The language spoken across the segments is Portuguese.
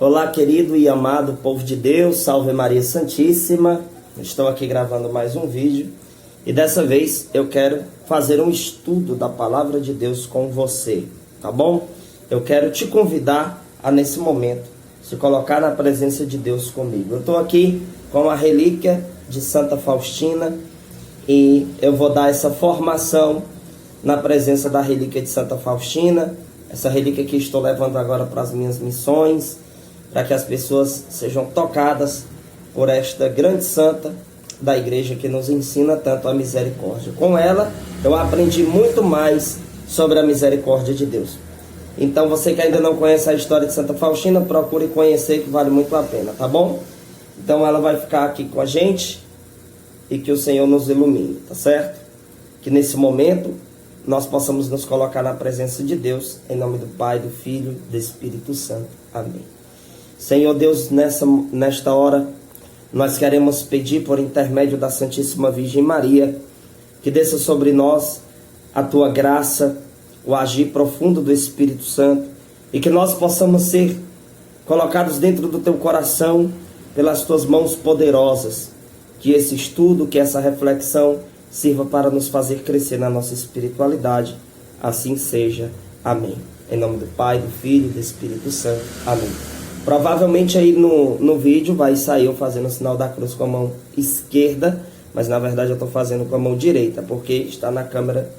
Olá, querido e amado povo de Deus, salve Maria Santíssima. Estou aqui gravando mais um vídeo e dessa vez eu quero fazer um estudo da Palavra de Deus com você, tá bom? Eu quero te convidar a, nesse momento, se colocar na presença de Deus comigo. Eu estou aqui com a relíquia de Santa Faustina e eu vou dar essa formação na presença da relíquia de Santa Faustina, essa relíquia que estou levando agora para as minhas missões, para que as pessoas sejam tocadas por esta grande santa da igreja que nos ensina tanto a misericórdia. Com ela eu aprendi muito mais sobre a misericórdia de Deus. Então você que ainda não conhece a história de Santa Faustina, procure conhecer, que vale muito a pena, tá bom? Então ela vai ficar aqui com a gente e que o Senhor nos ilumine, tá certo? Que nesse momento nós possamos nos colocar na presença de Deus, em nome do Pai, do Filho e do Espírito Santo. Amém. Senhor Deus, nesta hora, nós queremos pedir por intermédio da Santíssima Virgem Maria, que desça sobre nós a Tua graça, o agir profundo do Espírito Santo, e que nós possamos ser colocados dentro do Teu coração pelas Tuas mãos poderosas, que esse estudo, que essa reflexão sirva para nos fazer crescer na nossa espiritualidade. Assim seja. Amém. Em nome do Pai, do Filho e do Espírito Santo. Amém. Provavelmente aí no vídeo vai sair eu fazendo o sinal da cruz com a mão esquerda, mas na verdade eu estou fazendo com a mão direita, porque está na câmera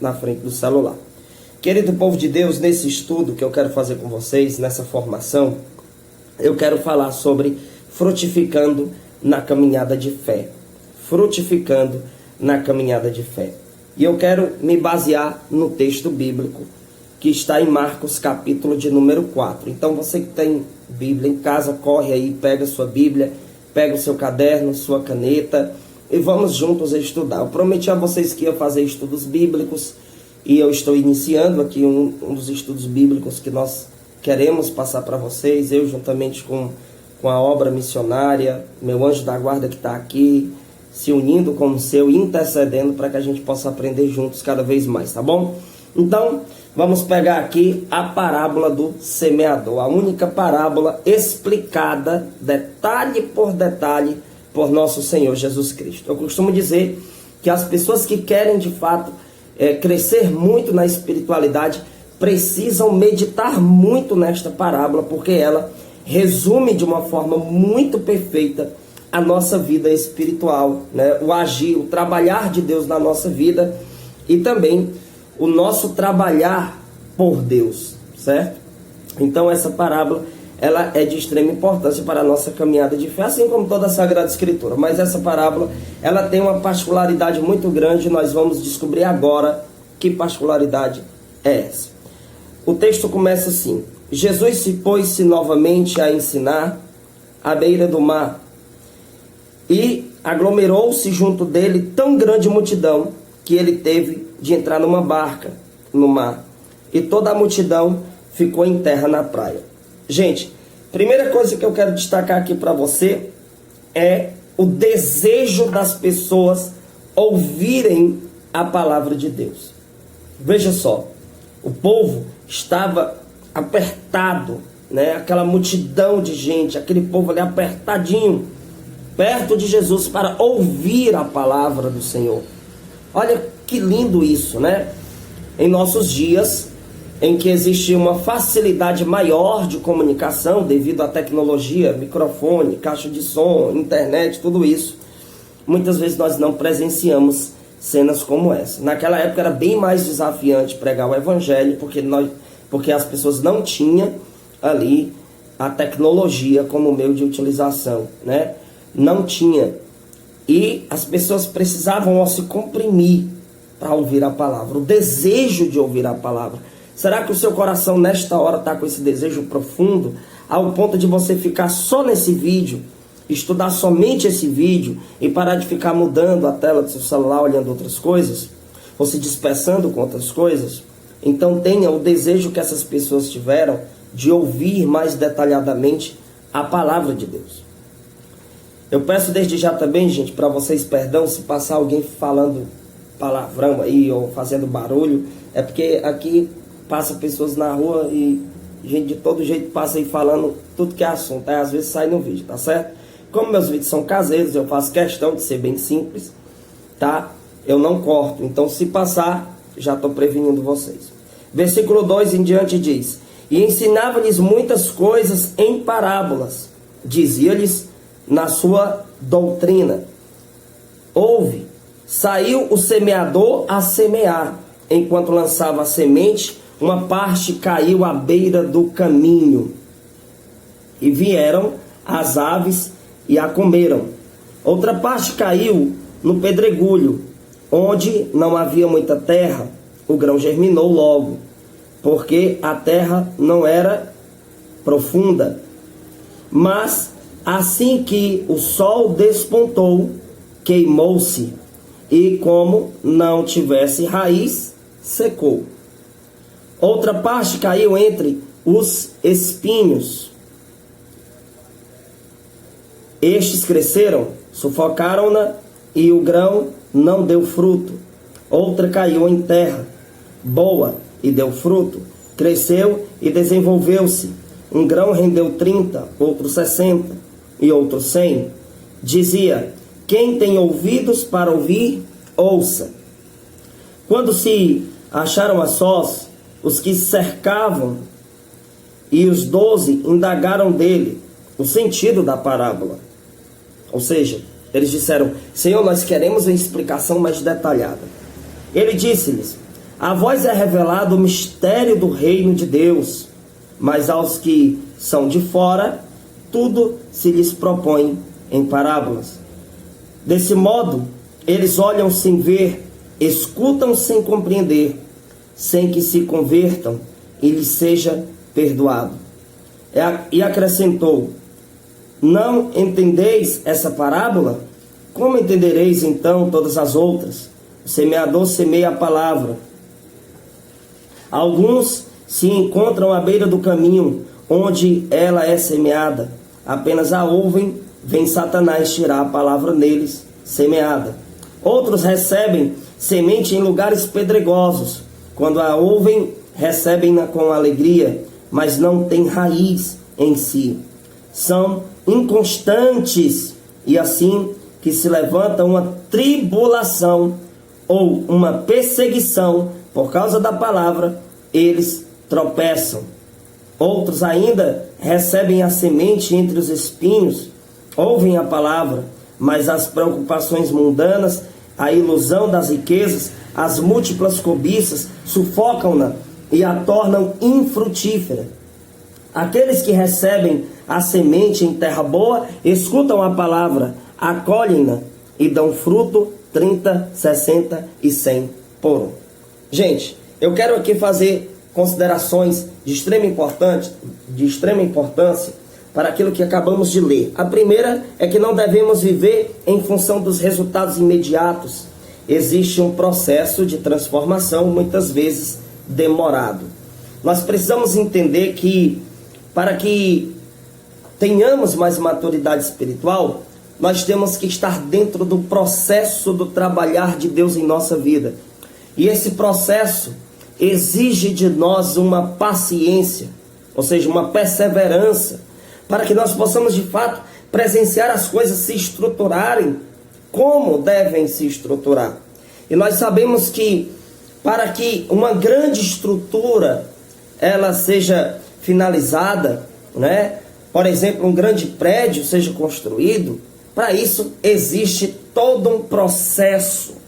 na frente do celular. Querido povo de Deus, nesse estudo que eu quero fazer com vocês, nessa formação, eu quero falar sobre frutificando na caminhada de fé. Frutificando na caminhada de fé. E eu quero me basear no texto bíblico que está em Marcos capítulo de número 4. Então você que tem Bíblia em casa, corre aí, pega sua Bíblia, pega o seu caderno, sua caneta e vamos juntos estudar. Eu prometi a vocês que ia fazer estudos bíblicos e eu estou iniciando aqui um dos estudos bíblicos que nós queremos passar para vocês, eu juntamente com a obra missionária, meu anjo da guarda que está aqui, se unindo com o seu, intercedendo para que a gente possa aprender juntos cada vez mais, tá bom? Então, vamos pegar aqui a parábola do semeador, a única parábola explicada, detalhe por detalhe, por nosso Senhor Jesus Cristo. Eu costumo dizer que as pessoas que querem de fato crescer muito na espiritualidade precisam meditar muito nesta parábola, porque ela resume de uma forma muito perfeita a nossa vida espiritual, né? O agir, o trabalhar de Deus na nossa vida e também o nosso trabalhar por Deus, certo? Então essa parábola, ela é de extrema importância para a nossa caminhada de fé, assim como toda a Sagrada Escritura. Mas essa parábola, ela tem uma particularidade muito grande, nós vamos descobrir agora que particularidade é essa. O texto começa assim: Jesus se pôs-se novamente a ensinar à beira do mar, e aglomerou-se junto dele tão grande multidão que ele teve de entrar numa barca no mar, e toda a multidão ficou em terra na praia. Gente, primeira coisa que eu quero destacar aqui para você é o desejo das pessoas ouvirem a palavra de Deus. Veja só, o povo estava apertado, né? Aquela multidão de gente, aquele povo ali apertadinho, perto de Jesus para ouvir a palavra do Senhor. Olha que lindo isso, né? Em nossos dias, em que existe uma facilidade maior de comunicação devido à tecnologia, microfone, caixa de som, internet, tudo isso, muitas vezes nós não presenciamos cenas como essa. Naquela época era bem mais desafiante pregar o evangelho, porque as pessoas não tinham ali a tecnologia como meio de utilização, né? Não tinha. E as pessoas precisavam se comprimir para ouvir a palavra, o desejo de ouvir a palavra. Será que o seu coração nesta hora está com esse desejo profundo, ao ponto de você ficar só nesse vídeo, estudar somente esse vídeo e parar de ficar mudando a tela do seu celular, olhando outras coisas, ou se dispersando com outras coisas? Então tenha o desejo que essas pessoas tiveram de ouvir mais detalhadamente a palavra de Deus. Eu peço desde já também, gente, para vocês perdão se passar alguém falando palavrão aí ou fazendo barulho, é porque aqui passa pessoas na rua e A gente de todo jeito passa aí falando tudo que é assunto, aí às vezes sai no vídeo, tá certo? Como meus vídeos são caseiros, eu faço questão de ser bem simples, tá? Eu não corto, então se passar, já estou prevenindo vocês. Versículo 2 em diante diz: e ensinava-lhes muitas coisas em parábolas, dizia-lhes na sua doutrina. Ouve, saiu o semeador a semear, enquanto lançava a semente, uma parte caiu à beira do caminho, e vieram as aves e a comeram. Outra parte caiu no pedregulho, onde não havia muita terra. O grão germinou logo, porque a terra não era profunda. Mas assim que o sol despontou, queimou-se, e como não tivesse raiz, secou. Outra parte caiu entre os espinhos. Estes cresceram, sufocaram-na, e o grão não deu fruto. Outra caiu em terra boa e deu fruto. Cresceu e desenvolveu-se. Um grão rendeu 30, outro 60 e outro 100. Dizia: quem tem ouvidos para ouvir, ouça. Quando se acharam a sós, os que cercavam e os 12 indagaram dele o sentido da parábola. Ou seja, eles disseram: Senhor, nós queremos uma explicação mais detalhada. Ele disse-lhes: a vós é revelado o mistério do reino de Deus, mas aos que são de fora, tudo se lhes propõe em parábolas. Desse modo, eles olham sem ver, escutam sem compreender, sem que se convertam e lhes seja perdoado. E acrescentou: não entendeis essa parábola? Como entendereis então todas as outras? O semeador semeia a palavra. Alguns se encontram à beira do caminho, onde ela é semeada. Apenas a ouvem, vem Satanás tirar a palavra neles, semeada. Outros recebem semente em lugares pedregosos. Quando a ouvem, recebem-na com alegria, mas não têm raiz em si. São inconstantes, e assim que se levanta uma tribulação ou uma perseguição por causa da palavra, eles tropeçam. Outros ainda recebem a semente entre os espinhos, ouvem a palavra, mas as preocupações mundanas, a ilusão das riquezas, as múltiplas cobiças sufocam-na e a tornam infrutífera. Aqueles que recebem a semente em terra boa, escutam a palavra, acolhem-na e dão fruto 30, 60 e 100 por um. Gente, eu quero aqui fazer considerações de extrema importância para aquilo que acabamos de ler. A primeira é que não devemos viver em função dos resultados imediatos. Existe um processo de transformação, muitas vezes demorado. Nós precisamos entender que, para que tenhamos mais maturidade espiritual, nós temos que estar dentro do processo do trabalhar de Deus em nossa vida. E esse processo exige de nós uma paciência, ou seja, uma perseverança, para que nós possamos de fato presenciar as coisas se estruturarem como devem se estruturar. E nós sabemos que para que uma grande estrutura ela seja finalizada, né? Por exemplo, um grande prédio seja construído, para isso existe todo um processo.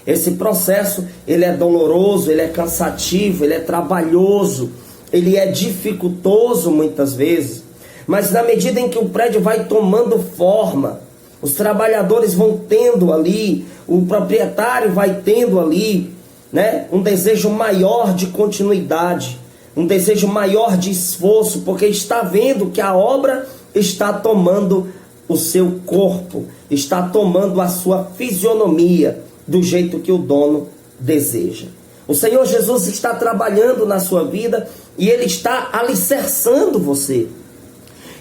Esse processo, ele é doloroso, ele é cansativo, ele é trabalhoso, ele é dificultoso muitas vezes. Mas na medida em que o prédio vai tomando forma, os trabalhadores vão tendo ali, o proprietário vai tendo ali, né, um desejo maior de continuidade, um desejo maior de esforço, porque está vendo que a obra está tomando o seu corpo, está tomando a sua fisionomia do jeito que o dono deseja. O Senhor Jesus está trabalhando na sua vida e Ele está alicerçando você.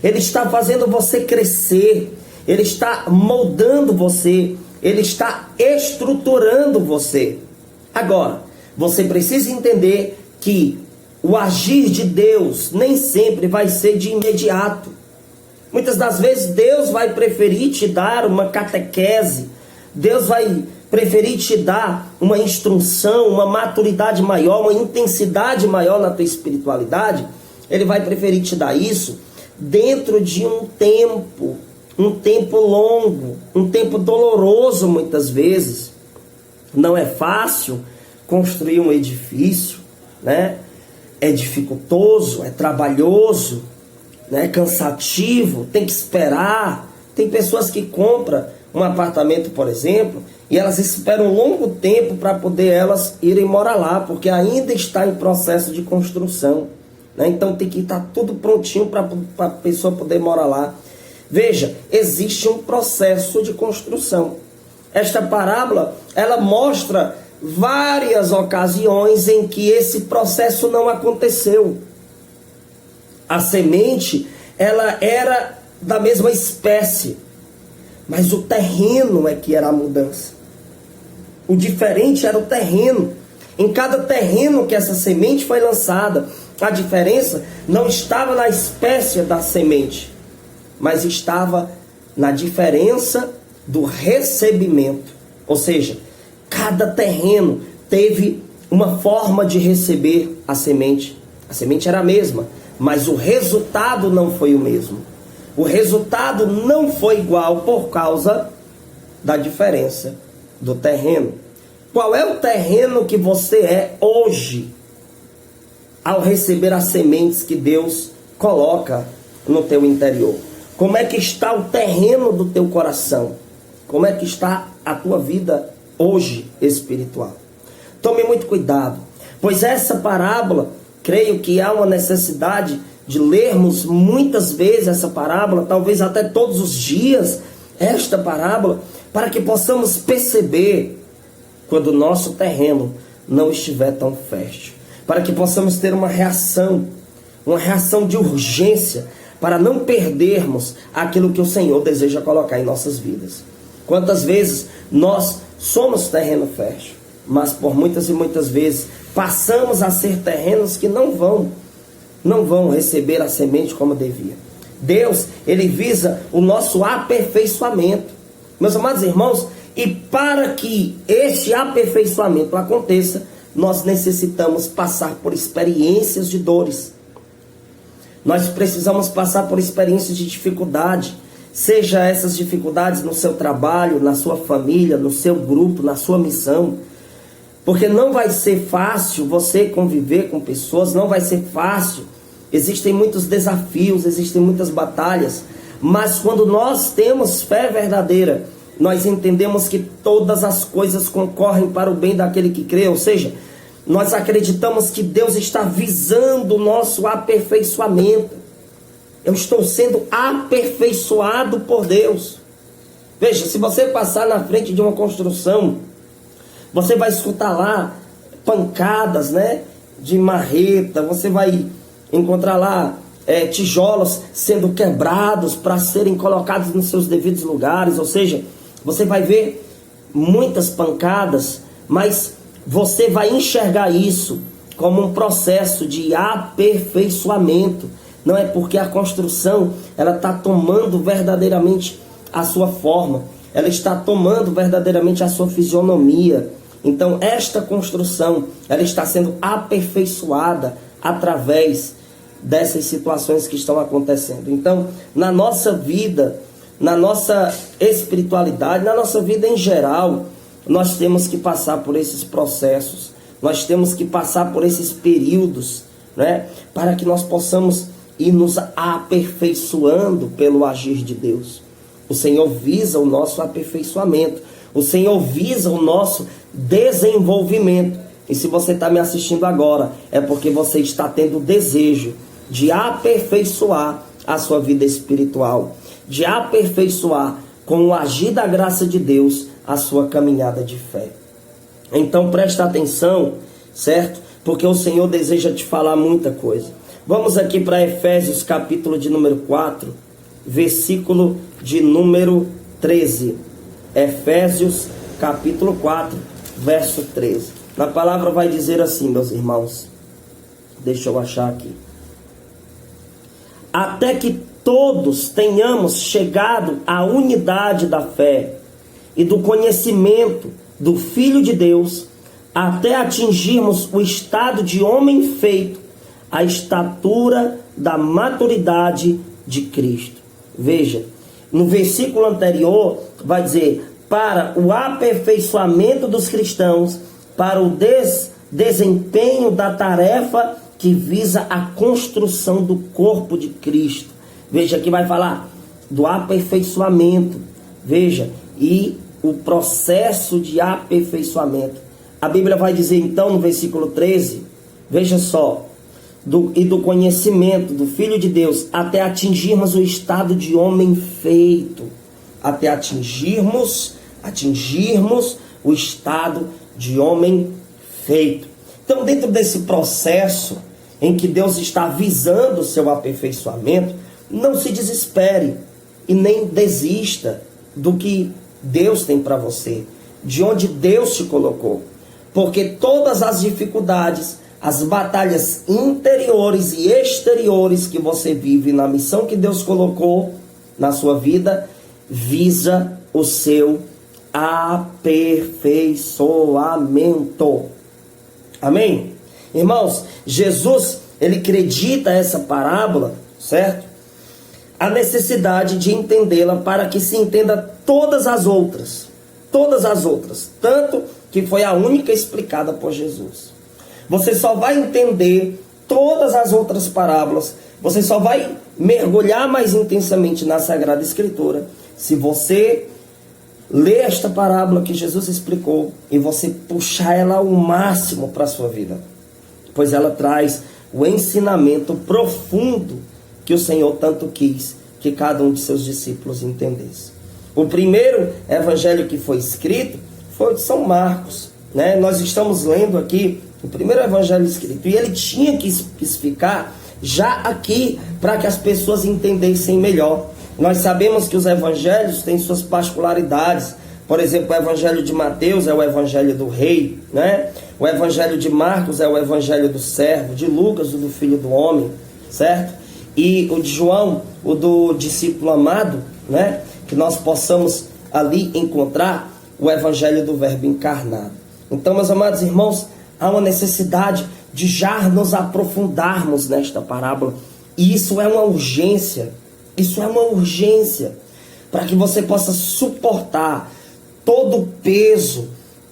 Ele está fazendo você crescer, Ele está moldando você, Ele está estruturando você. Agora, você precisa entender que o agir de Deus nem sempre vai ser de imediato. Muitas das vezes Deus vai preferir te dar uma catequese, Deus vai preferir te dar uma instrução, uma maturidade maior, uma intensidade maior na tua espiritualidade. Ele vai preferir te dar isso dentro de um tempo longo, um tempo doloroso muitas vezes. Não é fácil construir um edifício, né? É dificultoso, é trabalhoso, né? É cansativo, tem que esperar. Tem pessoas que compram um apartamento, por exemplo, e elas esperam um longo tempo para poder elas irem morar lá, porque ainda está em processo de construção, né? Então tem que estar tudo prontinho para a pessoa poder morar lá. Veja, existe um processo de construção. Esta parábola, ela mostra várias ocasiões em que esse processo não aconteceu. A semente, ela era da mesma espécie, mas o terreno é que era a mudança. O diferente era o terreno. Em cada terreno que essa semente foi lançada, a diferença não estava na espécie da semente, mas estava na diferença do recebimento. Ou seja, cada terreno teve uma forma de receber a semente. A semente era a mesma, mas o resultado não foi o mesmo. O resultado não foi igual por causa da diferença do terreno. Qual é o terreno que você é hoje ao receber as sementes que Deus coloca no teu interior? Como é que está o terreno do teu coração? Como é que está a tua vida hoje espiritual? Tome muito cuidado, pois essa parábola, creio que há uma necessidade de lermos muitas vezes essa parábola, talvez até todos os dias, esta parábola, para que possamos perceber quando o nosso terreno não estiver tão fértil, para que possamos ter uma reação de urgência, para não perdermos aquilo que o Senhor deseja colocar em nossas vidas. Quantas vezes nós somos terreno fértil, mas por muitas e muitas vezes passamos a ser terrenos que não vão receber a semente como devia. Deus, ele visa o nosso aperfeiçoamento. Meus amados irmãos, e para que este aperfeiçoamento aconteça, nós necessitamos passar por experiências de dores. Nós precisamos passar por experiências de dificuldade, seja essas dificuldades no seu trabalho, na sua família, no seu grupo, na sua missão. Porque não vai ser fácil você conviver com pessoas, não vai ser fácil. Existem muitos desafios, existem muitas batalhas. Mas quando nós temos fé verdadeira, nós entendemos que todas as coisas concorrem para o bem daquele que crê. Ou seja, nós acreditamos que Deus está visando o nosso aperfeiçoamento. Eu estou sendo aperfeiçoado por Deus. Veja, se você passar na frente de uma construção, você vai escutar lá pancadas, né, de marreta, você vai encontrar lá tijolos sendo quebrados para serem colocados nos seus devidos lugares. Ou seja, você vai ver muitas pancadas, mas você vai enxergar isso como um processo de aperfeiçoamento. Não é porque a construção ela está tomando verdadeiramente a sua forma, ela está tomando verdadeiramente a sua fisionomia. Então esta construção ela está sendo aperfeiçoada através dessas situações que estão acontecendo. Então, na nossa vida, na nossa espiritualidade, na nossa vida em geral, nós temos que passar por esses processos, nós temos que passar por esses períodos, né, para que nós possamos ir nos aperfeiçoando pelo agir de Deus. O Senhor visa o nosso aperfeiçoamento, o Senhor visa o nosso desenvolvimento. E se você está me assistindo agora, é porque você está tendo o desejo de aperfeiçoar a sua vida espiritual, de aperfeiçoar com o agir da graça de Deus a sua caminhada de fé. Então presta atenção, certo? Porque o Senhor deseja te falar muita coisa. Vamos aqui para Efésios capítulo de número 4, versículo de número 13. Efésios capítulo 4, verso 13. Na palavra vai dizer assim, meus irmãos: Deixa eu achar aqui. Até que todos tenhamos chegado à unidade da fé e do conhecimento do Filho de Deus, até atingirmos o estado de homem feito, a estatura da maturidade de Cristo. Veja, no versículo anterior vai dizer, para o aperfeiçoamento dos cristãos, para o desempenho da tarefa que visa a construção do corpo de Cristo. Veja, aqui vai falar do aperfeiçoamento. Veja, e o processo de aperfeiçoamento. A Bíblia vai dizer então no versículo 13, veja só, do conhecimento do Filho de Deus, até atingirmos o estado de homem feito. Até atingirmos o estado de homem feito. Então, dentro desse processo em que Deus está visando o seu aperfeiçoamento, não se desespere e nem desista do que Deus tem para você, de onde Deus te colocou. Porque todas as dificuldades, as batalhas interiores e exteriores que você vive na missão que Deus colocou na sua vida, visa o seu aperfeiçoamento. Amém? Irmãos, Jesus, ele acredita essa parábola, certo? A necessidade de entendê-la para que se entenda todas as outras, tanto que foi a única explicada por Jesus. Você só vai entender todas as outras parábolas, você só vai mergulhar mais intensamente na Sagrada Escritura se você ler esta parábola que Jesus explicou e você puxar ela ao máximo para a sua vida, pois ela traz o ensinamento profundo que o Senhor tanto quis que cada um de seus discípulos entendesse. O primeiro evangelho que foi escrito foi o de São Marcos, né? Nós estamos lendo aqui o primeiro evangelho escrito, e ele tinha que especificar já aqui para que as pessoas entendessem melhor. Nós sabemos que os evangelhos têm suas particularidades. Por exemplo, o evangelho de Mateus é o evangelho do rei, né? O evangelho de Marcos é o evangelho do servo, de Lucas, o do filho do homem, certo? E o de João, o do discípulo amado, né? Que nós possamos ali encontrar o evangelho do verbo encarnado. Então, meus amados irmãos, há uma necessidade de já nos aprofundarmos nesta parábola. E isso é uma urgência. Isso é uma urgência para que você possa suportar todo o peso,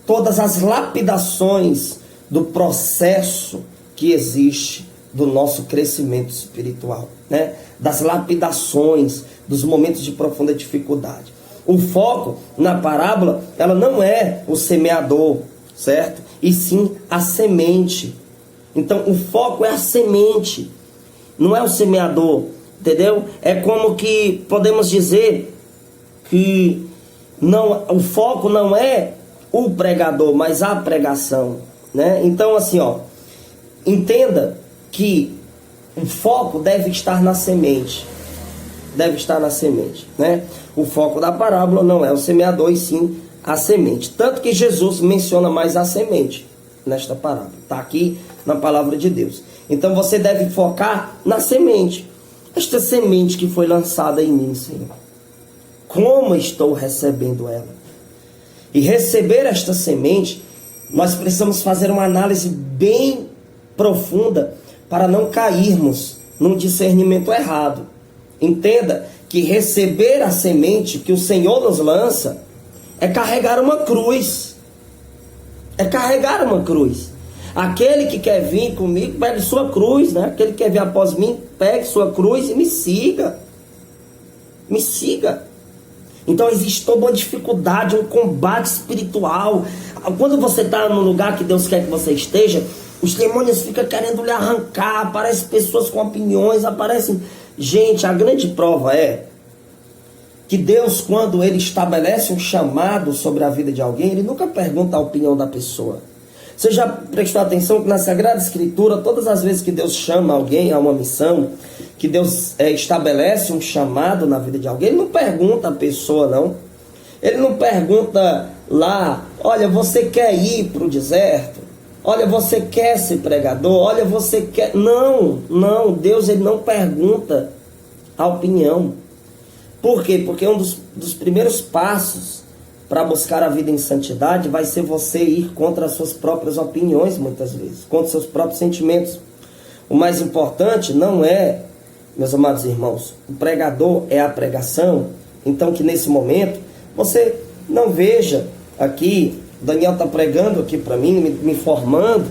todas as lapidações do processo que existe do nosso crescimento espiritual, né? Das lapidações, dos momentos de profunda dificuldade. O foco na parábola, ela não é o semeador, certo? E sim a semente. Então, o foco é a semente, não é o semeador, entendeu? É como que podemos dizer que não, o foco não é o pregador, mas a pregação, né? Então, assim, ó, entenda que o foco deve estar na semente. Deve estar na semente, né? O foco da parábola não é o semeador, e sim a semente. Tanto que Jesus menciona mais a semente nesta parábola. Está aqui na palavra de Deus. Então você deve focar na semente. Esta semente que foi lançada em mim, Senhor. Como estou recebendo ela? E receber esta semente, nós precisamos fazer uma análise bem profunda para não cairmos num discernimento errado. Entenda que receber a semente que o Senhor nos lança é carregar uma cruz. É carregar uma cruz. Aquele que quer vir comigo, pegue sua cruz, né? Aquele que quer vir após mim, pegue sua cruz e me siga. Me siga. Então existe toda uma dificuldade, um combate espiritual. Quando você está no lugar que Deus quer que você esteja, os demônios ficam querendo lhe arrancar, aparecem pessoas com opiniões, aparecem... Gente, a grande prova é que Deus, quando Ele estabelece um chamado sobre a vida de alguém, Ele nunca pergunta a opinião da pessoa. Você já prestou atenção que na Sagrada Escritura, todas as vezes que Deus chama alguém a uma missão, que Deus estabelece um chamado na vida de alguém, Ele não pergunta a pessoa, não. Ele não pergunta lá, olha, você quer ir para o deserto? Olha, você quer ser pregador? Olha, você quer... Não, Deus ele não pergunta a opinião. Por quê? Porque um dos primeiros passos para buscar a vida em santidade vai ser você ir contra as suas próprias opiniões, muitas vezes, contra os seus próprios sentimentos. O mais importante não é, meus amados irmãos, o pregador é a pregação. Então que nesse momento você não veja aqui, Daniel está pregando aqui para mim, me informando.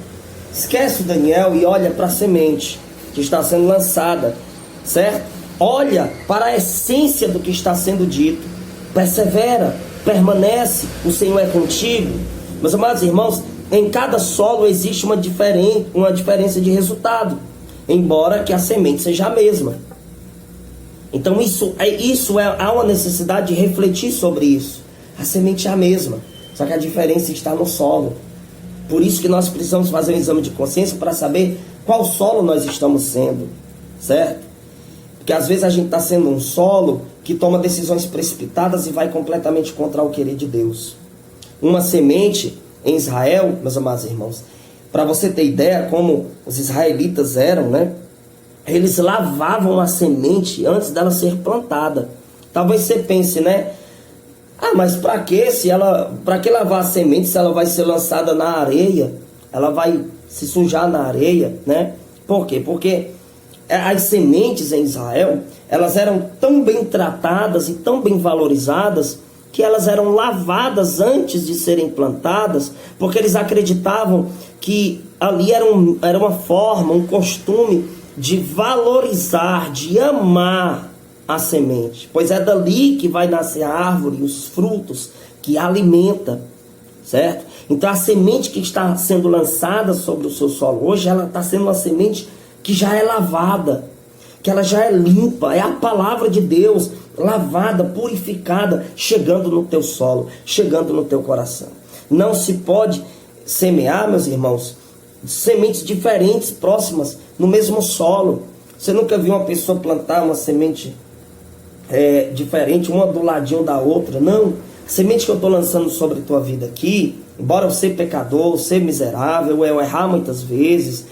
Esquece o Daniel e olha para a semente que está sendo lançada, certo? Olha para a essência do que está sendo dito. Persevera, permanece, o Senhor é contigo. Meus amados irmãos, em cada solo existe uma diferença de resultado, embora que a semente seja a mesma. Então há uma necessidade de refletir sobre isso. A semente é a mesma, só que a diferença está no solo. Por isso que nós precisamos fazer um exame de consciência para saber qual solo nós estamos sendo, certo? Porque às vezes a gente está sendo um solo que toma decisões precipitadas e vai completamente contra o querer de Deus. Uma semente em Israel, meus amados irmãos, para você ter ideia como os israelitas eram, né? Eles lavavam a semente antes dela ser plantada. Talvez você pense, né? Ah, mas para que lavar a semente se ela vai ser lançada na areia? Ela vai se sujar na areia, né? Por quê? Porque as sementes em Israel, elas eram tão bem tratadas e tão bem valorizadas que elas eram lavadas antes de serem plantadas, porque eles acreditavam que ali era uma forma, um costume de valorizar, de amar a semente, pois é dali que vai nascer a árvore, os frutos que alimenta, certo? Então a semente que está sendo lançada sobre o seu solo hoje, ela está sendo uma semente que já é lavada, que ela já é limpa, é a palavra de Deus, lavada, purificada, chegando no teu solo, chegando no teu coração. Não se pode semear, meus irmãos, sementes diferentes, próximas, no mesmo solo. Você nunca viu uma pessoa plantar uma semente diferente, uma do ladinho da outra? Não. A semente que eu estou lançando sobre a tua vida aqui, embora eu seja pecador, eu seja miserável, eu errar muitas vezes,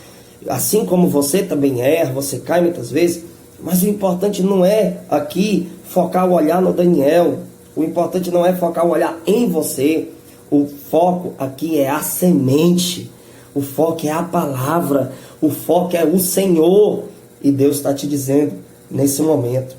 assim como você também erra, você cai muitas vezes, mas o importante não é aqui focar o olhar no Daniel, o importante não é focar o olhar em você, o foco aqui é a semente, o foco é a palavra, o foco é o Senhor, e Deus está te dizendo nesse momento,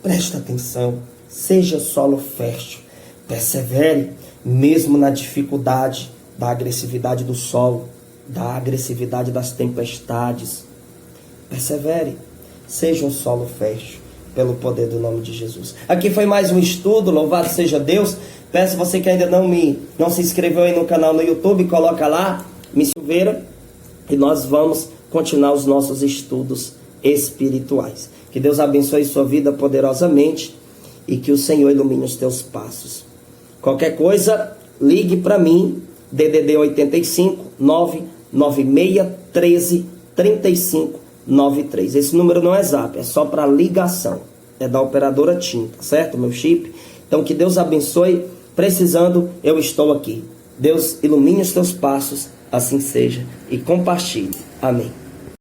presta atenção, seja solo fértil, persevere mesmo na dificuldade da agressividade do solo, da agressividade das tempestades. Persevere, seja um solo fértil, pelo poder do nome de Jesus. Aqui foi mais um estudo, louvado seja Deus. Peço você que ainda não se inscreveu aí no canal no YouTube, coloca lá, Miss Silveira, e nós vamos continuar os nossos estudos espirituais. Que Deus abençoe sua vida poderosamente e que o Senhor ilumine os teus passos. Qualquer coisa, ligue para mim, DDD 85 996 13 35 93. Esse número não é zap, é só para ligação. É da operadora TIM, tá certo? Meu chip. Então que Deus abençoe. Precisando, eu estou aqui. Deus ilumine os teus passos, assim seja. E compartilhe. Amém.